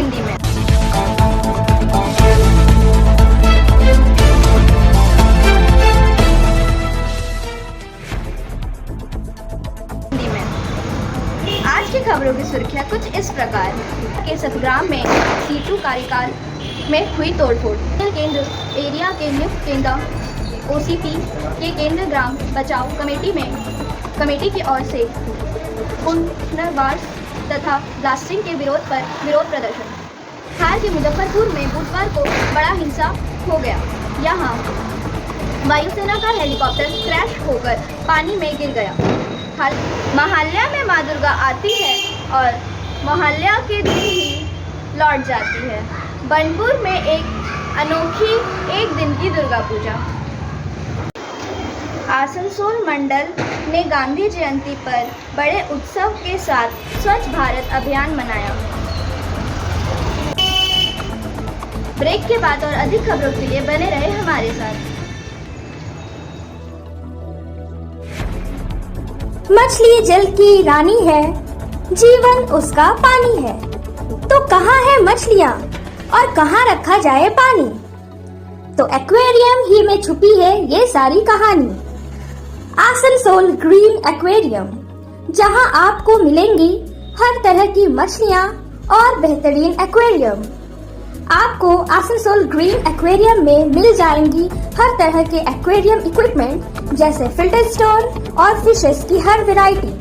हिंदी में। आज की खबरों की सुर्खियां कुछ इस प्रकार के सतग्राम में सीटू कार्यकाल में हुई तोड़फोड़। केंद्र एरिया के नियुक्त केंद्र OCP के केंद्र ग्राम बचाओ कमेटी की ओर से पुनर्वास तथा ब्लास्टिंग के विरोध पर विरोध प्रदर्शन। हाल के मुजफ्फरपुर में बुधवार को बड़ा हिंसा हो गया। यहाँ वायुसेना का हेलीकॉप्टर क्रैश होकर पानी में गिर गया। महाल्या में माँ दुर्गा आती है और महाल्या के दिन ही लौट जाती है। बनपुर में एक अनोखी एक दिन की दुर्गा पूजा। आसनसोल मंडल ने गांधी जयंती पर बड़े उत्सव के साथ स्वच्छ भारत अभियान मनाया। ब्रेक के बाद और अधिक खबरों के लिए बने रहे हमारे साथ। मछली जल की रानी है, जीवन उसका पानी है। तो कहाँ है मछलियाँ और कहाँ रखा जाए पानी? तो एक्वेरियम ही में छुपी है ये सारी कहानी। आसनसोल ग्रीन एक्वेरियम, जहाँ आपको मिलेंगी हर तरह की मछलियाँ और बेहतरीन एक्वेरियम। आपको आसनसोल ग्रीन एक्वेरियम में मिल जाएंगी हर तरह के एक्वेरियम इक्विपमेंट, जैसे फिल्टर स्टोन और फिशेस की हर वैरायटी।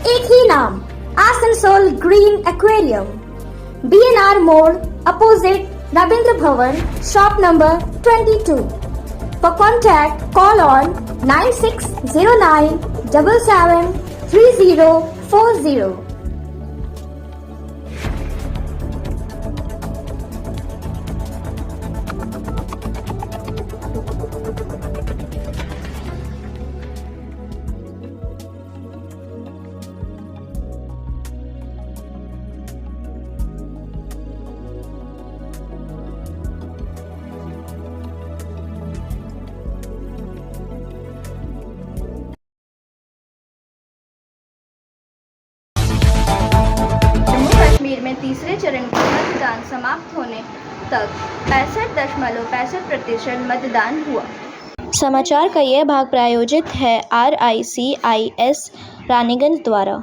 एक ही नाम, आसनसोल ग्रीन एक्वेरियम, BNR मोड़ opposite Ravindra Bhavan, shop number 22। For contact, call on 9609 77 3040। में तीसरे चरण का मतदान समाप्त होने तक 65.65% मतदान हुआ। समाचार का यह भाग प्रायोजित है RICIS रानीगंज द्वारा।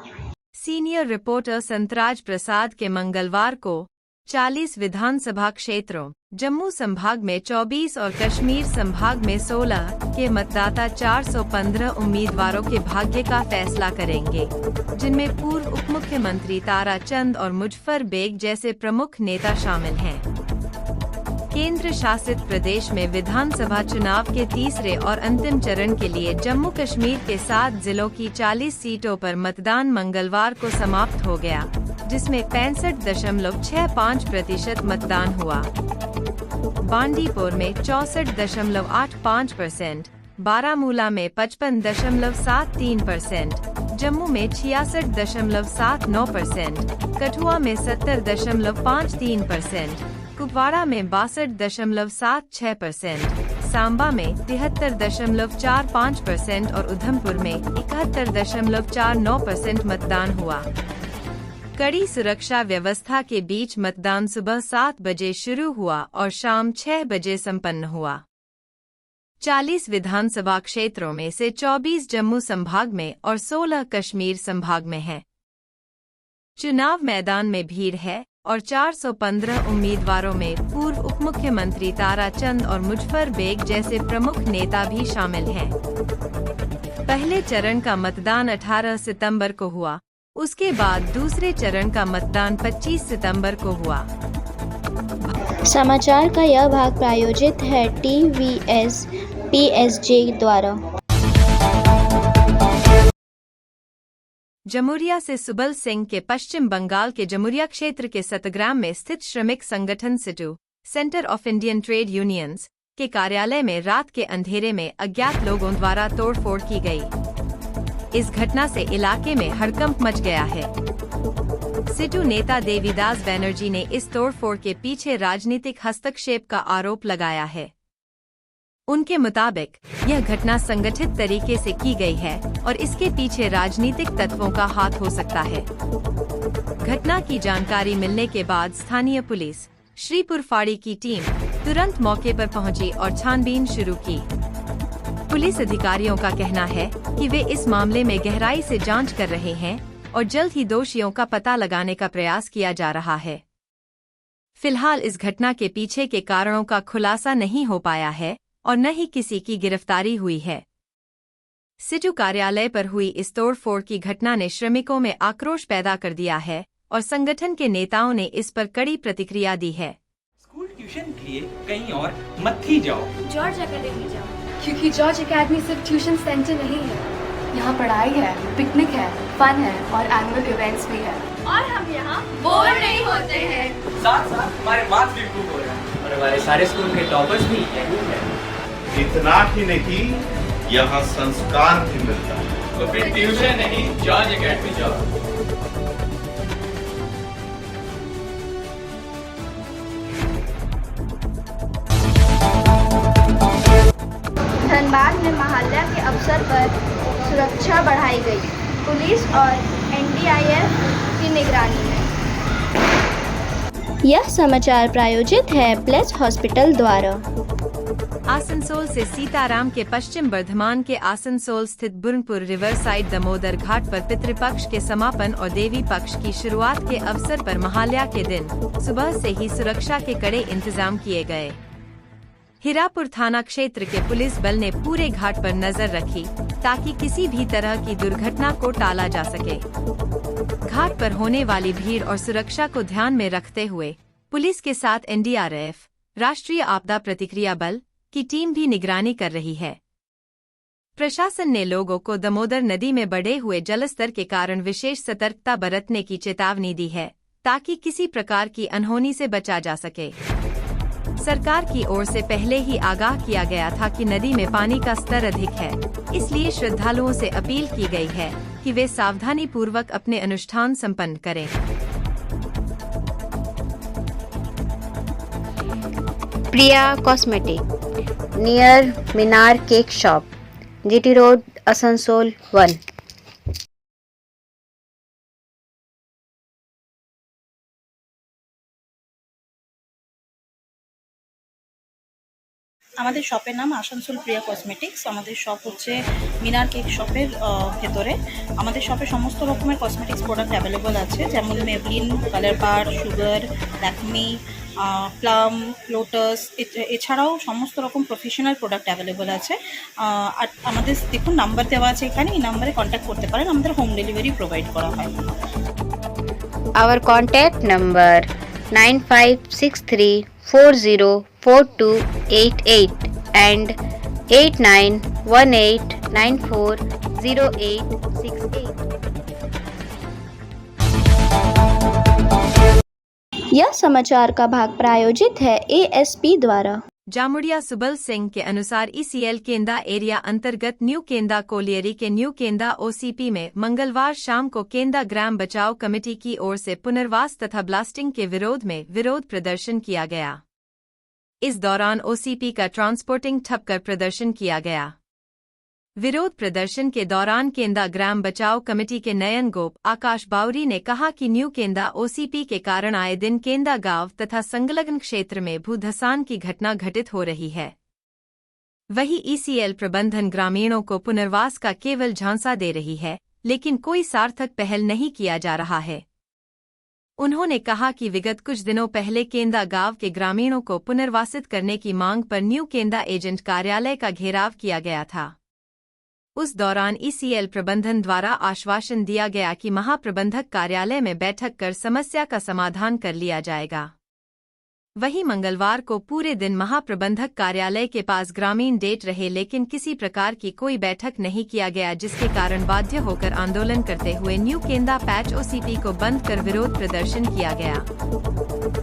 सीनियर रिपोर्टर संतराज प्रसाद के मंगलवार को 40 विधानसभा क्षेत्रों, जम्मू संभाग में 24 और कश्मीर संभाग में 16 के मतदाता 415 उम्मीदवारों के भाग्य का फैसला करेंगे, जिनमें पूर्व उप मुख्यमंत्री तारा चंद और मुजफ्फर बेग जैसे प्रमुख नेता शामिल हैं। केंद्र शासित प्रदेश में विधानसभा चुनाव के तीसरे और अंतिम चरण के लिए जम्मू कश्मीर के 7 जिलों की 40 सीटों पर मतदान मंगलवार को समाप्त हो गया, जिसमें 65.65% मतदान हुआ। बांदीपुर में 64.85%, बारामूला में 55.73%, जम्मू में 66.79%, कठुआ में 70.53%, कुपवाड़ा में 62.76%, सांबा में 73.45% और उधमपुर में 71.49% मतदान हुआ। कड़ी सुरक्षा व्यवस्था के बीच मतदान सुबह 7 बजे शुरू हुआ और शाम 6 बजे संपन्न हुआ। 40 विधानसभा क्षेत्रों में से 24 जम्मू संभाग में और 16 कश्मीर संभाग में हैं। चुनाव मैदान में भीड़ है और 415 उम्मीदवारों में पूर्व उप मुख्यमंत्री तारा चंद और मुजफ्फर बेग जैसे प्रमुख नेता भी शामिल हैं। पहले चरण का मतदान 18 सितंबर को हुआ, उसके बाद दूसरे चरण का मतदान 25 सितंबर को हुआ। समाचार का यह भाग प्रायोजित है TVS PSG द्वारा। जमुरिया से सुबल सिंह के पश्चिम बंगाल के जमुरिया क्षेत्र के सतग्राम में स्थित श्रमिक संगठन Situ, centre of Indian trade unions, के कार्यालय में रात के अंधेरे में अज्ञात लोगों द्वारा तोड़फोड़ की गई। इस घटना से इलाके में हड़कंप मच गया है। सिटू नेता देवीदास बनर्जी ने इस तोड़फोड़ के पीछे राजनीतिक हस्तक्षेप का आरोप लगाया है। उनके मुताबिक यह घटना संगठित तरीके से की गई है और इसके पीछे राजनीतिक तत्वों का हाथ हो सकता है। घटना की जानकारी मिलने के बाद स्थानीय पुलिस श्रीपुर फाड़ी की टीम तुरंत मौके पर पहुंची और छानबीन शुरू की। पुलिस अधिकारियों का कहना है कि वे इस मामले में गहराई से जांच कर रहे हैं और जल्द ही दोषियों का पता लगाने का प्रयास किया जा रहा है। फिलहाल इस घटना के पीछे के कारणों का खुलासा नहीं हो पाया है और न ही किसी की गिरफ्तारी हुई है। सिटू कार्यालय पर हुई इस तोड़फोड़ की घटना ने श्रमिकों में आक्रोश पैदा कर दिया है और संगठन के नेताओं ने इस पर कड़ी प्रतिक्रिया दी है। स्कूल ट्यूशन के लिए कहीं और मत ही जाओ, जॉर्ज एकेडमी जाओ, क्योंकि जॉर्ज एकेडमी सिर्फ ट्यूशन सेंटर नहीं है। यहाँ पढ़ाई है, पिकनिक है, फन है और एनुअल इवेंट्स भी है। और हम यहाँ बोर नहीं होते हैं। साथ साथ हमारे मार्क्स भी इम्प्रूव हो रहे हैं और हमारे सारे स्कूल के टॉपर्स भी यही है। इतना ही नहीं, यहाँ संस्कार भी मिलता है। तो फिर ट्यूशन नहीं, जॉर्ज एकेडमी जाओ। धनबाद में महाल्या के अवसर पर सुरक्षा बढ़ाई गई, पुलिस और एनडीआरएफ की निगरानी में। यह समाचार प्रायोजित है प्लेस हॉस्पिटल द्वारा। आसनसोल से सीताराम के पश्चिम बर्धमान के आसनसोल स्थित बुरनपुर रिवर साइड दामोदर घाट पर पितृपक्ष के समापन और देवी पक्ष की शुरुआत के अवसर पर महाल्या के दिन सुबह से ही सुरक्षा के कड़े इंतजाम किए गए। हीरापुर थाना क्षेत्र के पुलिस बल ने पूरे घाट पर नजर रखी ताकि किसी भी तरह की दुर्घटना को टाला जा सके। घाट पर होने वाली भीड़ और सुरक्षा को ध्यान में रखते हुए पुलिस के साथ एनडीआरएफ, राष्ट्रीय आपदा प्रतिक्रिया बल की टीम भी निगरानी कर रही है। प्रशासन ने लोगों को दामोदर नदी में बढ़े हुए जलस्तर के कारण विशेष सतर्कता बरतने की चेतावनी दी है ताकि किसी प्रकार की अनहोनी से बचा जा सके। सरकार की ओर से पहले ही आगाह किया गया था कि नदी में पानी का स्तर अधिक है, इसलिए श्रद्धालुओं से अपील की गई है कि वे सावधानी पूर्वक अपने अनुष्ठान संपन्न करें। Priya cosmetic near Minar cake shop, GT road, Asansol 1। আমাদের শপের নাম আসানসোল প্রিয়া কসমেটিক্স। আমাদের শপ হচ্ছে মিনার কেক শপের ভেতরে। আমাদের শপে সমস্ত রকমের কসমেটিক্স প্রোডাক্ট অ্যাভেলেবল আছে, যেমন মেবলিন, কালার বার, সুগার, ল্যাকমি, প্লাম, লোটাস, এছাড়াও সমস্ত রকম প্রফেশনাল প্রোডাক্ট অ্যাভেলেবল আছে। আর আমাদের দেখুন নাম্বার দেওয়া আছে এখানে, এই নাম্বারে কন্ট্যাক্ট করতে পারেন। আমাদের হোম ডেলিভারি প্রোভাইড করা হয়। Our contact number 9563404288 and 8918940868। यह समाचार का भाग प्रायोजित है एएसपी द्वारा। जामुड़िया सुबल सिंह के अनुसार ईसीएल केंदा एरिया अंतर्गत न्यू केंदा कोलियरी के न्यू केंदा ओसीपी में मंगलवार शाम को केंदा ग्राम बचाव कमेटी की ओर से पुनर्वास तथा ब्लास्टिंग के विरोध में विरोध प्रदर्शन किया गया। इस दौरान ओसीपी का ट्रांसपोर्टिंग ठप कर प्रदर्शन किया गया। विरोध प्रदर्शन के दौरान केंदा ग्राम बचाव कमेटी के नयन गोप आकाश बावरी ने कहा कि न्यू केंदा ओसीपी के कारण आए दिन केंदा गांव तथा संलग्न क्षेत्र में भूधसान की घटना घटित हो रही है। वहीं ईसीएल प्रबंधन ग्रामीणों को पुनर्वास का केवल झांसा दे रही है, लेकिन कोई सार्थक पहल नहीं किया जा रहा है। उन्होंने कहा कि विगत कुछ दिनों पहले केंदा गांव के ग्रामीणों को पुनर्वासित करने की मांग पर न्यू केंदा एजेंट कार्यालय का घेराव किया गया था। उस दौरान ईसीएल प्रबंधन द्वारा आश्वासन दिया गया कि महाप्रबंधक कार्यालय में बैठक कर समस्या का समाधान कर लिया जाएगा। वहीं मंगलवार को पूरे दिन महाप्रबंधक कार्यालय के पास ग्रामीण डेट रहे, लेकिन किसी प्रकार की कोई बैठक नहीं किया गया, जिसके कारण बाध्य होकर आंदोलन करते हुए न्यू केंदा पैच ओसीपी को बंद कर विरोध प्रदर्शन किया गया।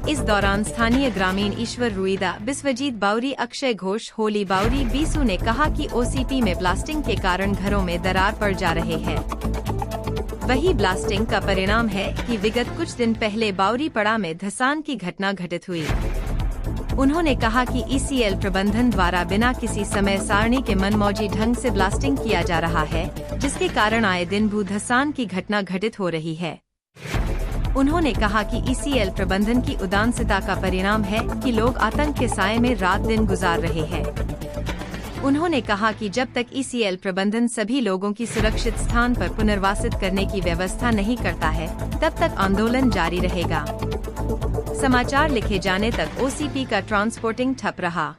इस दौरान स्थानीय ग्रामीण ईश्वर रुईदा, बिस्वजीत बावरी, अक्षय घोष, होली बावरी, बीसू ने कहा कि ओसीपी में ब्लास्टिंग के कारण घरों में दरार पड़ जा रहे हैं। वही ब्लास्टिंग का परिणाम है कि विगत कुछ दिन पहले बावरीपड़ा में धसान की घटना घटित हुई। उन्होंने कहा कि ईसीएल प्रबंधन द्वारा बिना किसी समय सारणी के मनमौजी ढंग से ब्लास्टिंग किया जा रहा है, जिसके कारण आए दिन भूधसान की घटना घटित हो रही है। उन्होंने कहा कि ईसीएल प्रबंधन की उदासीनता का परिणाम है कि लोग आतंक के साए में रात दिन गुजार रहे हैं। उन्होंने कहा कि जब तक ईसीएल प्रबंधन सभी लोगों की सुरक्षित स्थान पर पुनर्वासित करने की व्यवस्था नहीं करता है, तब तक आंदोलन जारी रहेगा। समाचार लिखे जाने तक ओसीपी का ट्रांसपोर्टिंग ठप रहा।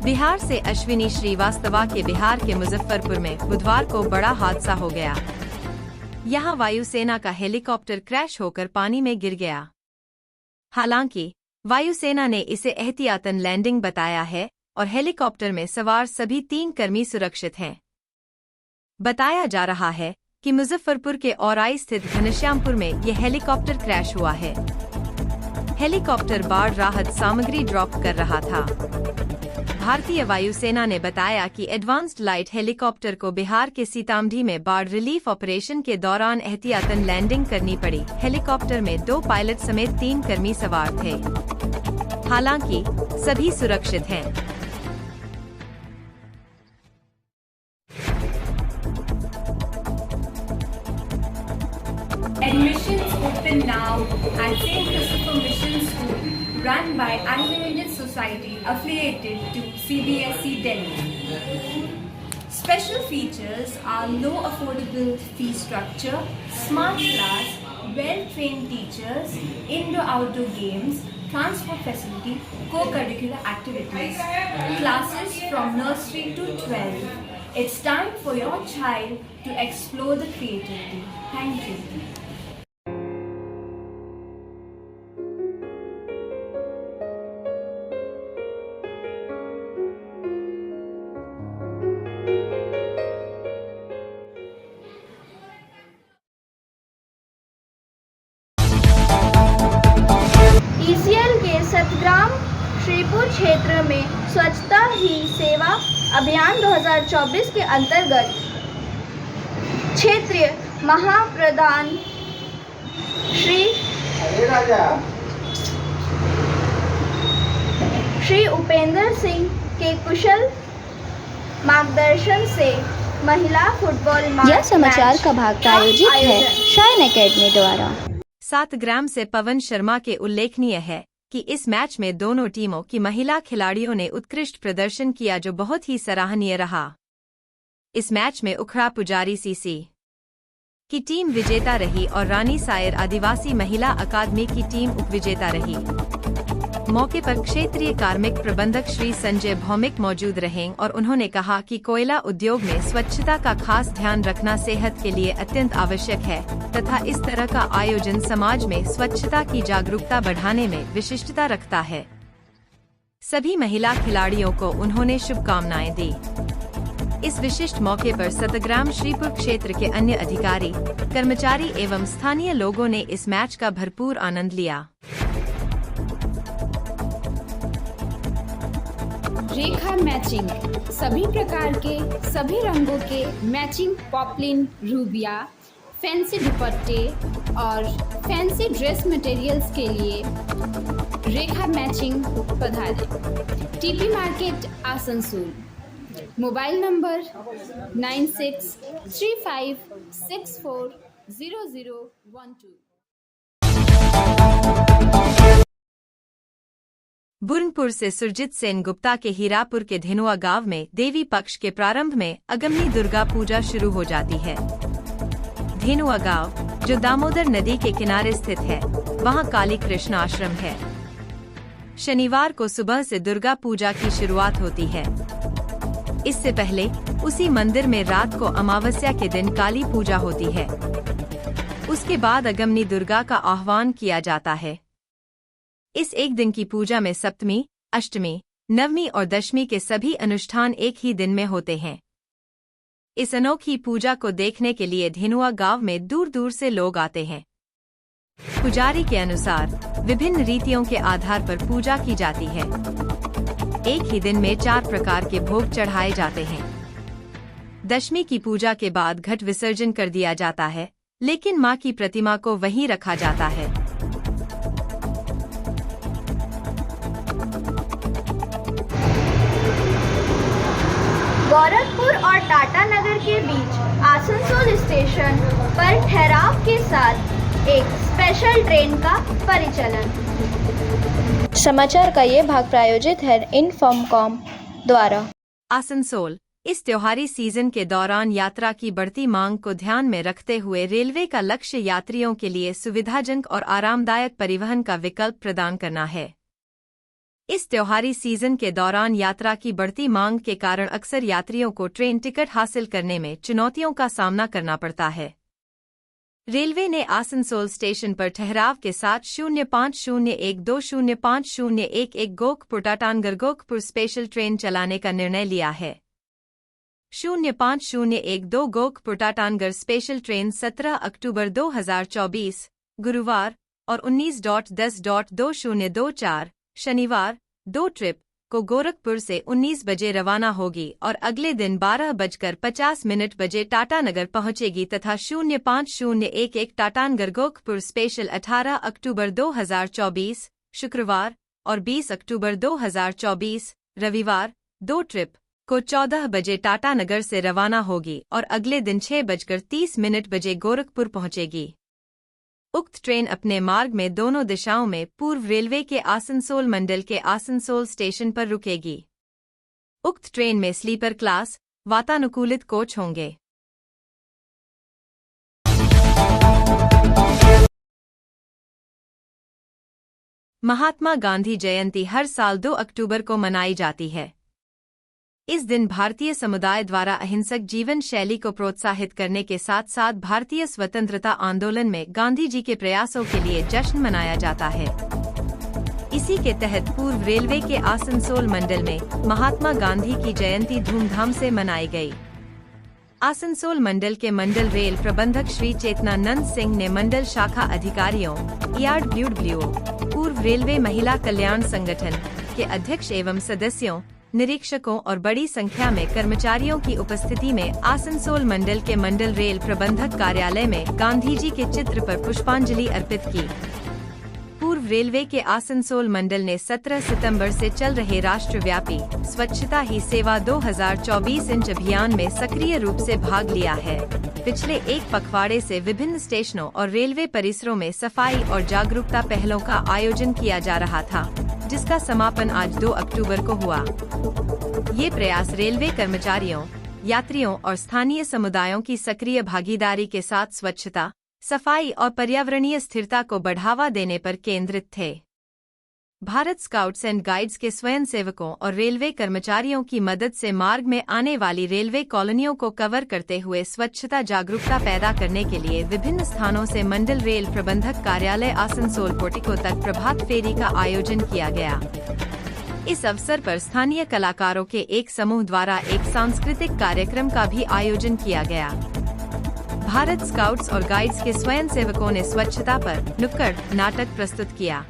बिहार से अश्विनी श्रीवास्तवा के बिहार के मुजफ्फरपुर में बुधवार को बड़ा हादसा हो गया। यहां वायुसेना का हेलीकॉप्टर क्रैश होकर पानी में गिर गया। हालांकि वायुसेना ने इसे एहतियातन लैंडिंग बताया है और हेलीकॉप्टर में सवार सभी 3 कर्मी सुरक्षित हैं। बताया जा रहा है कि मुजफ्फरपुर के औराई स्थित घनश्यामपुर में यह हेलीकॉप्टर क्रैश हुआ है। हेलीकॉप्टर बाढ़ राहत सामग्री ड्रॉप कर रहा था। भारतीय वायुसेना ने बताया कि एडवांस्ड लाइट हेलीकॉप्टर को बिहार के सीतामढ़ी में बाढ़ रिलीफ ऑपरेशन के दौरान एहतियातन लैंडिंग करनी पड़ी। हेलीकॉप्टर में 2 पायलट समेत 3 कर्मी सवार थे। हालांकि सभी सुरक्षित हैं। Admissions open now at St. Christopher Mission School, run by Anglo-Indian Society affiliated to CBSE Delhi. Special features are low affordable fee structure, smart class, well-trained teachers, indoor-outdoor games, transport facility, co-curricular activities, classes from nursery to 12. It's time for your child to explore the creativity. Thank you. ECL के सतग्राम श्रीपुर क्षेत्र में स्वच्छता ही सेवा अभियान 2024 के अंतर्गत क्षेत्रीय महाप्रधान श्री उपेंद्र सिंह के कुशल मार्गदर्शन से महिला फुटबॉल यह समाचार का भाग आयोजित है शाइन एकेडमी द्वारा। सातग्राम से पवन शर्मा के उल्लेखनीय है कि इस मैच में दोनों टीमों की महिला खिलाड़ियों ने उत्कृष्ट प्रदर्शन किया, जो बहुत ही सराहनीय रहा। इस मैच में उखड़ा पुजारी सीसी की टीम विजेता रही और रानी सायर आदिवासी महिला अकादमी की टीम उपविजेता रही। मौके पर क्षेत्रीय कार्मिक प्रबंधक श्री संजय भौमिक मौजूद रहे और उन्होंने कहा कि कोयला उद्योग में स्वच्छता का खास ध्यान रखना सेहत के लिए अत्यंत आवश्यक है तथा इस तरह का आयोजन समाज में स्वच्छता की जागरूकता बढ़ाने में विशिष्टता रखता है। सभी महिला खिलाड़ियों को उन्होंने शुभकामनाएं दी। इस विशिष्ट मौके पर सतग्राम श्रीपुर क्षेत्र के अन्य अधिकारी, कर्मचारी एवं स्थानीय लोगों ने इस मैच का भरपूर आनंद लिया। रेखा मैचिंग, सभी प्रकार के सभी रंगों के मैचिंग पॉपलिन, रूबिया, फैंसी दुपट्टे और फैंसी ड्रेस मटेरियल्स के लिए रेखा मैचिंग पधारें। TP market Asansol. Mobile number 9635640012। Burnpur से सुरजीत सेन गुप्ता के हीरापुर के धेनुआ गांव में देवी पक्ष के प्रारंभ में अगमनी दुर्गा पूजा शुरू हो जाती है। धेनुआ गांव, जो दामोदर नदी के किनारे स्थित है, वहां काली कृष्ण आश्रम है। शनिवार को सुबह से दुर्गा पूजा की शुरुआत होती है। इससे पहले उसी मंदिर में रात को अमावस्या के दिन काली पूजा होती है। उसके बाद अगमनी दुर्गा का आह्वान किया जाता है। इस एक दिन की पूजा में सप्तमी, अष्टमी, नवमी और दशमी के सभी अनुष्ठान एक ही दिन में होते हैं। इस अनोखी पूजा को देखने के लिए धेनुआ गांव में दूर दूर से लोग आते हैं। पुजारी के अनुसार विभिन्न रीतियों के आधार पर पूजा की जाती है। एक ही दिन में 4 प्रकार के भोग चढ़ाए जाते हैं। दशमी की पूजा के बाद घट विसर्जन कर दिया जाता है, लेकिन मां की प्रतिमा को वहीं रखा जाता है। गोरखपुर और टाटा नगर के बीच आसनसोल स्टेशन पर ठहराव के साथ एक स्पेशल ट्रेन का परिचालन। समाचार का ये भाग प्रायोजित है इनफॉर्मकॉम द्वारा। आसनसोल इस त्योहारी सीजन के दौरान यात्रा की बढ़ती मांग को ध्यान में रखते हुए रेलवे का लक्ष्य यात्रियों के लिए सुविधाजनक और आरामदायक परिवहन का विकल्प प्रदान करना है। इस त्योहारी सीजन के दौरान यात्रा की बढ़ती मांग के कारण अक्सर यात्रियों को ट्रेन टिकट हासिल करने में चुनौतियों का सामना करना पड़ता है। रेलवे ने आसनसोल स्टेशन पर ठहराव के साथ 0501205011 गोरखपुर टाटानगर गोरखपुर स्पेशल ट्रेन चलाने का निर्णय लिया है। 050112 गोरखपुर टाटानगर स्पेशल ट्रेन 17 अक्टूबर 2024 गुरुवार और 19.10.2024 शनिवार 2 ट्रिप को गोरखपुर से 19 बजे रवाना होगी और अगले दिन 12:50 बजे टाटानगर पहुंचेगी तथा 050111 टाटानगर गोरखपुर स्पेशल 18 अक्टूबर 2024 शुक्रवार और 20 अक्टूबर 2024 रविवार 2 ट्रिप को 14 बजे टाटानगर से रवाना होगी और अगले दिन 6:30 बजे गोरखपुर पहुंचेगी। उक्त ट्रेन अपने मार्ग में दोनों दिशाओं में पूर्व रेलवे के आसनसोल मंडल के आसनसोल स्टेशन पर रुकेगी। उक्त ट्रेन में स्लीपर क्लास वातानुकूलित कोच होंगे। महात्मा गांधी जयंती हर साल 2 अक्टूबर को मनाई जाती है। इस दिन भारतीय समुदाय द्वारा अहिंसक जीवन शैली को प्रोत्साहित करने के साथ साथ भारतीय स्वतंत्रता आंदोलन में गांधी जी के प्रयासों के लिए जश्न मनाया जाता है। इसी के तहत पूर्व रेलवे के आसनसोल मंडल में महात्मा गांधी की जयंती धूमधाम से मनाई गई। आसनसोल मंडल के मंडल रेल प्रबंधक श्री चेतनानंद सिंह ने मंडल शाखा अधिकारियों ERWO पूर्व रेलवे महिला कल्याण संगठन के अध्यक्ष एवं सदस्यों निरीक्षकों और बड़ी संख्या में कर्मचारियों की उपस्थिति में आसनसोल मंडल के मंडल रेल प्रबंधक कार्यालय में गांधी जी के चित्र पर पुष्पांजलि अर्पित की। पूर्व रेलवे के आसनसोल मंडल ने 17 सितंबर से चल रहे राष्ट्रव्यापी स्वच्छता ही सेवा 2024 अभियान में सक्रिय रूप से भाग लिया है। पिछले एक पखवाड़े से विभिन्न स्टेशनों और रेलवे परिसरों में सफाई और जागरूकता पहलों का आयोजन किया जा रहा था, जिसका समापन आज 2 अक्टूबर को हुआ। ये प्रयास रेलवे कर्मचारियों, यात्रियों और स्थानीय समुदायों की सक्रिय भागीदारी के साथ स्वच्छता, सफाई और पर्यावरणीय स्थिरता को बढ़ावा देने पर केंद्रित थे। भारत स्काउट्स एंड गाइड्स के स्वयंसेवकों और रेलवे कर्मचारियों की मदद से मार्ग में आने वाली रेलवे कॉलोनियों को कवर करते हुए स्वच्छता जागरूकता पैदा करने के लिए विभिन्न स्थानों से मंडल रेल प्रबंधक कार्यालय आसनसोल पोर्टिको तक प्रभात फेरी का आयोजन किया गया। इस अवसर पर स्थानीय कलाकारों के एक समूह द्वारा एक सांस्कृतिक कार्यक्रम का भी आयोजन किया गया। भारत स्काउट्स और गाइड्स के स्वयंसेवकों ने स्वच्छता पर नुक्कड़ नाटक प्रस्तुत किया।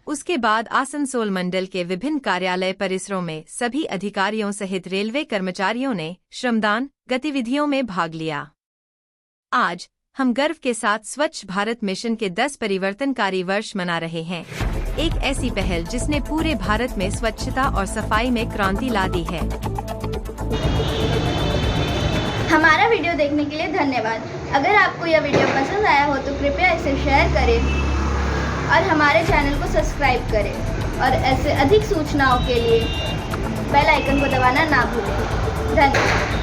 उसके बाद आसनसोल मंडल के विभिन्न कार्यालय परिसरों में सभी अधिकारियों सहित रेलवे कर्मचारियों ने श्रमदान गतिविधियों में भाग लिया। आज हम गर्व के साथ स्वच्छ भारत मिशन के 10 परिवर्तनकारी वर्ष मना रहे हैं। एक ऐसी पहल जिसने पूरे भारत में स्वच्छता और सफाई में क्रांति ला दी है। हमारा वीडियो देखने के लिए धन्यवाद। अगर आपको यह वीडियो पसंद आया हो तो कृपया इसे शेयर करें और हमारे चैनल को सब्सक्राइब करें और ऐसे अधिक सूचनाओं के लिए बेल आइकन को दबाना ना भूलें। धन्यवाद।